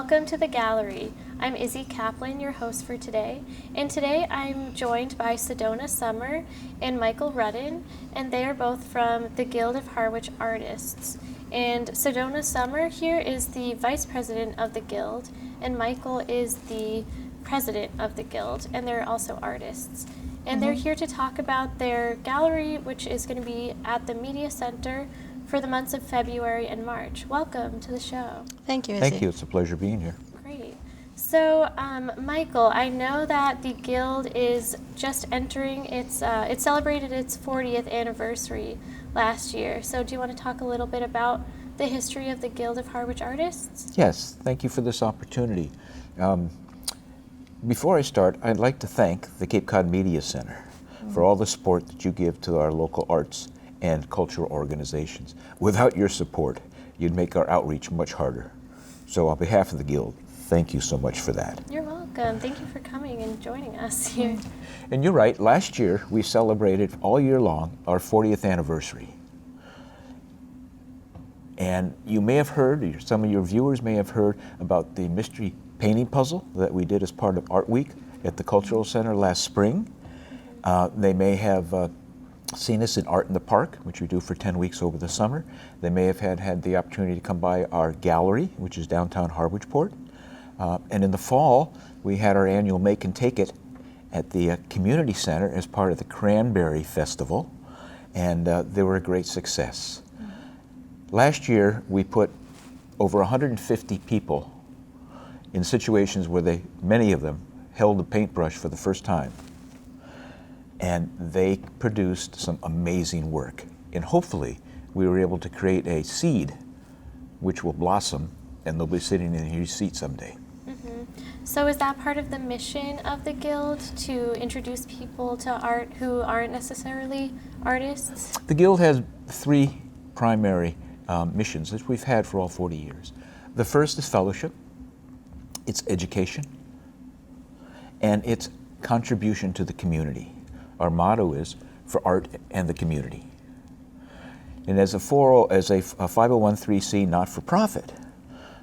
Welcome to the gallery. I'm Izzi Caplan, your host for today, and today I'm joined by Sedona Summer and Michael Rudden, and they are both from the Guild of Harwich Artists. And Sedona Summer here is the vice president of the Guild, and Michael is the president of the Guild, and they're also artists. And they're here to talk about their gallery, which is going to be at the Media Center for the months of February and March. Welcome to the show. Thank you, Izzi. Thank you. It's a pleasure being here. Great. So, Michael, I know that the Guild is just entering its, it celebrated its 40th anniversary last year. So do you want to talk a little bit about the history of the Guild of Harwich Artists? Yes, thank you for this opportunity. Before I start, I'd like to thank the Cape Cod Media Center for all the support that you give to our local arts and cultural organizations. Without your support, you'd make our outreach much harder. So on behalf of the Guild, thank you so much for that. You're welcome. Thank you for coming and joining us here. And you're right, last year we celebrated all year long our 40th anniversary. And you may have heard, or some of your viewers may have heard about the mystery painting puzzle that we did as part of Art Week at the Cultural Center last spring. They may have seen us in Art in the Park, which we do for 10 weeks over the summer. They may have had the opportunity to come by our gallery, which is downtown Harwichport. And in the fall, we had our annual Make and Take It at the Community Center as part of the Cranberry Festival, and they were a great success. Last year, we put over 150 people in situations where many of them held a paintbrush for the first time. And they produced some amazing work. And hopefully, we were able to create a seed which will blossom, and they'll be sitting in your seat someday. So is that part of the mission of the Guild, to introduce people to art who aren't necessarily artists? The Guild has three primary missions that we've had for all 40 years. The first is fellowship, it's education, and it's contribution to the community. Our motto is for art and the community. And as a 501(c) not-for-profit,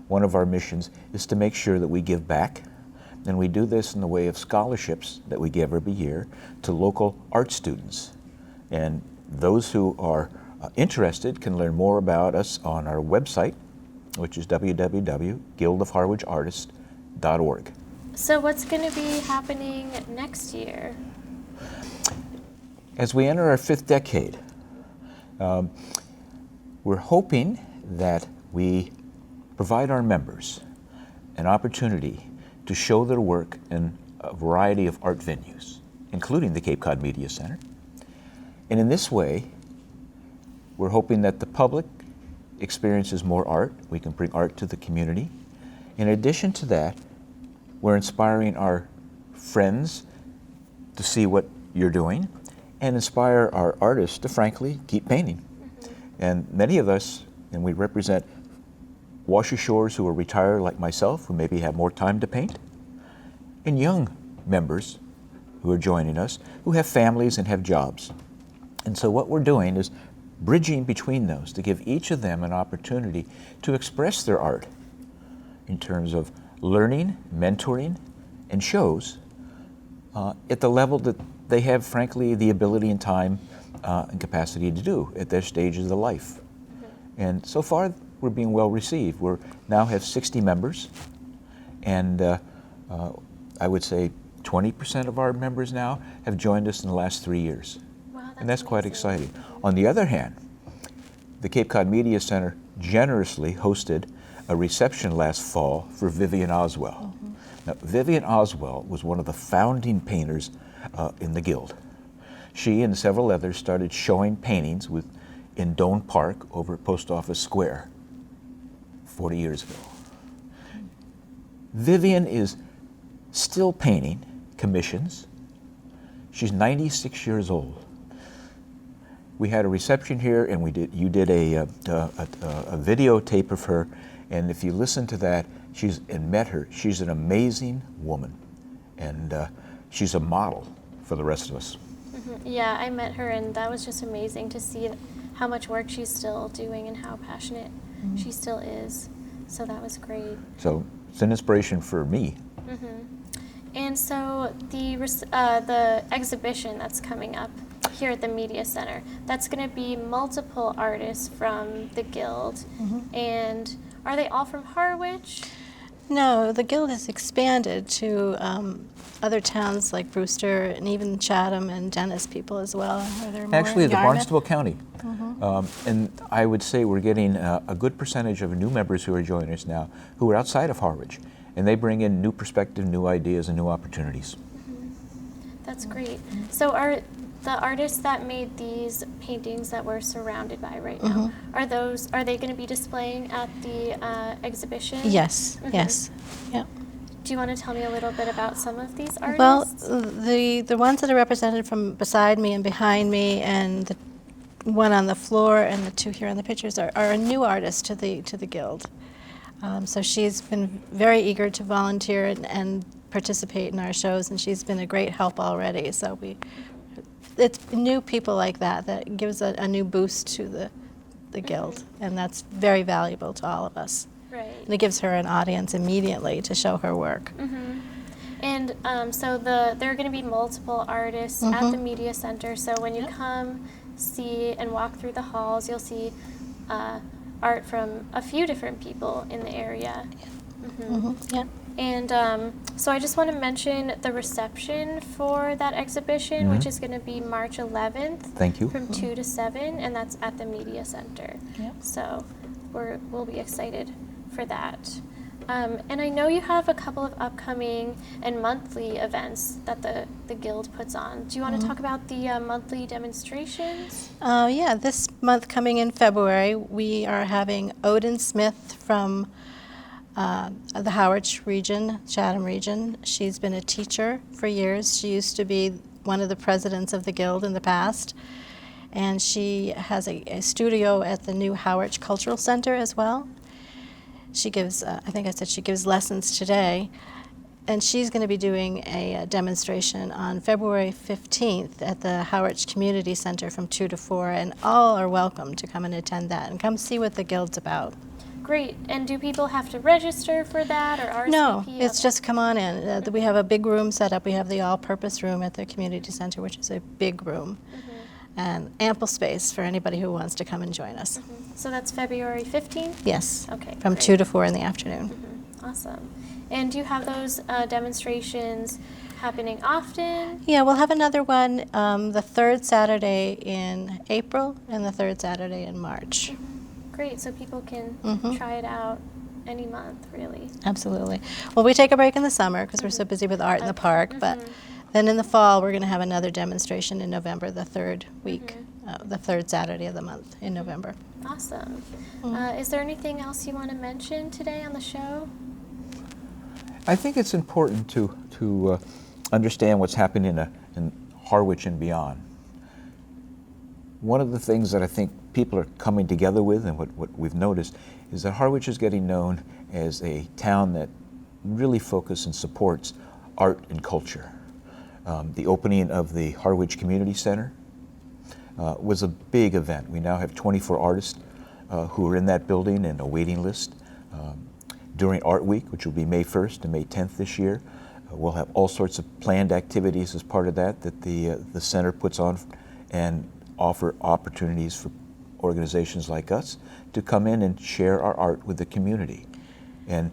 one of our missions is to make sure that we give back, and we do this in the way of scholarships that we give every year to local art students. And those who are interested can learn more about us on our website, which is www.guildofharwichartists.org. So what's going to be happening next year? As we enter our 5th decade, we're hoping that we provide our members an opportunity to show their work in a variety of art venues, including the Cape Cod Media Center. And in this way, we're hoping that the public experiences more art. We can bring art to the community. In addition to that, we're inspiring our friends to see what you're doing and inspire our artists to, frankly, keep painting. And many of us, and we represent washer shores who are retired like myself, who maybe have more time to paint, and young members who are joining us, who have families and have jobs. And so what we're doing is bridging between those to give each of them an opportunity to express their art in terms of learning, mentoring, and shows at the level that they have, frankly, the ability and time and capacity to do at their stages of life. And so far, we're being well received. We now have 60 members, and I would say 20% of our members now have joined us in the last 3 years. Wow, And that's quite exciting. On the other hand, the Cape Cod Media Center generously hosted a reception last fall for Vivian Oswell. Now, Vivian Oswell was one of the founding painters in the Guild. She and several others started showing paintings in Doane Park over at Post Office Square 40 years ago. Vivian is still painting commissions. She's 96 years old. We had a reception here, and you did a videotape of her, and if you listen to that, she's an amazing woman, and she's a model for the rest of us. Yeah, I met her, and that was just amazing to see how much work she's still doing and how passionate she still is. So that was great. So it's an inspiration for me. And so the exhibition that's coming up here at the Media Center, that's going to be multiple artists from the Guild. And are they all from Harwich? No, the Guild has expanded to other towns like Brewster and even Chatham and Dennis people as well. Are there more Actually, in the Yarmouth? Barnstable County. And I would say we're getting a good percentage of new members who are joining us now who are outside of Harwich. And they bring in new perspective, new ideas, and new opportunities. That's great. So are the artists that made these paintings that we're surrounded by right now, are they going to be displaying at the exhibition? Yes, yes. Yeah. Do you want to tell me a little bit about some of these artists? Well, the ones that are represented from beside me and behind me, and the one on the floor and the two here on the pictures are a new artist to the Guild. So she's been very eager to volunteer and participate in our shows, and she's been a great help already. So it's new people like that gives a new boost to the Guild, and that's very valuable to all of us. Right. And it gives her an audience immediately to show her work. And so there are going to be multiple artists at the Media Center. So when you come see and walk through the halls, you'll see art from a few different people in the area. Yeah. And so I just want to mention the reception for that exhibition, which is going to be March 11th. Thank you. From 2 to 7, and that's at the Media Center. Yep. So we'll be excited for that. And I know you have a couple of upcoming and monthly events that the Guild puts on. Do you want to talk about the monthly demonstrations? Yeah, this month coming in February, we are having Odin Smith from the Harwich region, Chatham region. She's been a teacher for years. She used to be one of the presidents of the Guild in the past. And she has a studio at the new Harwich Cultural Center as well. She gives, I think I said she gives lessons today. And she's going to be doing a demonstration on February 15th at the Harwich Community Center from 2 to 4. And all are welcome to come and attend that and come see what the Guild's about. Great. And do people have to register for that or RSVP? No, it's Okay. just come on in. We have a big room set up. We have the all-purpose room at the community center, which is a big room, and ample space for anybody who wants to come and join us. So that's February 15th? Yes, Okay, from great. 2 to 4 in the afternoon. Awesome. And do you have those demonstrations happening often? Yeah, we'll have another one the third Saturday in April and the third Saturday in March. Great, so people can try it out any month, really. Absolutely. Well, we take a break in the summer because we're so busy with art in the park, but then in the fall we're going to have another demonstration in November, the third week, the third Saturday of the month in November. Awesome. Is there anything else you want to mention today on the show? I think it's important to understand what's happening in Harwich and beyond. One of the things that I think people are coming together with, and what we've noticed, is that Harwich is getting known as a town that really focuses and supports art and culture. The opening of the Harwich Community Center was a big event. We now have 24 artists who are in that building and a waiting list. During Art Week, which will be May 1st and May 10th this year, we'll have all sorts of planned activities as part of that the center puts on and offer opportunities for organizations like us to come in and share our art with the community. And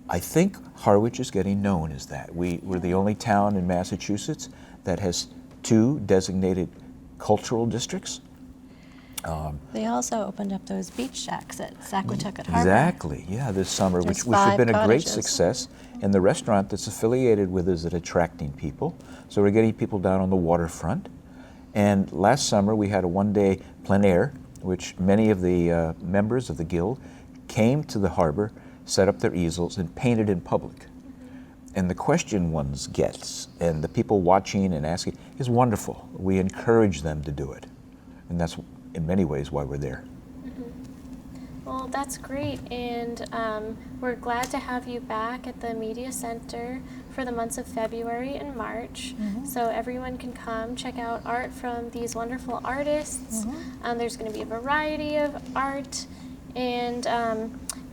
I think Harwich is getting known as that. We're the only town in Massachusetts that has 2 designated cultural districts. They also opened up those beach shacks at Saquatucket Harbor. Exactly, yeah, this summer, There's which has 5 been a great cottages. success. And the restaurant that's affiliated with is at attracting people. So we're getting people down on the waterfront. And last summer we had a one-day plein air, which many of the members of the Guild came to the harbor, set up their easels, and painted in public. And the question one gets, and the people watching and asking, is wonderful. We encourage them to do it. And that's in many ways why we're there. Well, that's great, and we're glad to have you back at the Media Center for the months of February and March. So everyone can come check out art from these wonderful artists. There's going to be a variety of art, and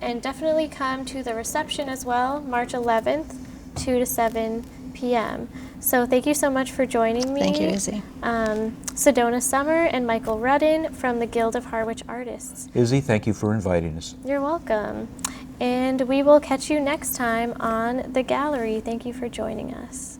And definitely come to the reception as well, March 11th, 2 to 7 p.m. So thank you so much for joining me. Thank you, Izzi. Sedona Summer and Michael Rudden from the Guild of Harwich Artists. Izzi, thank you for inviting us. You're welcome. And we will catch you next time on The Gallery. Thank you for joining us.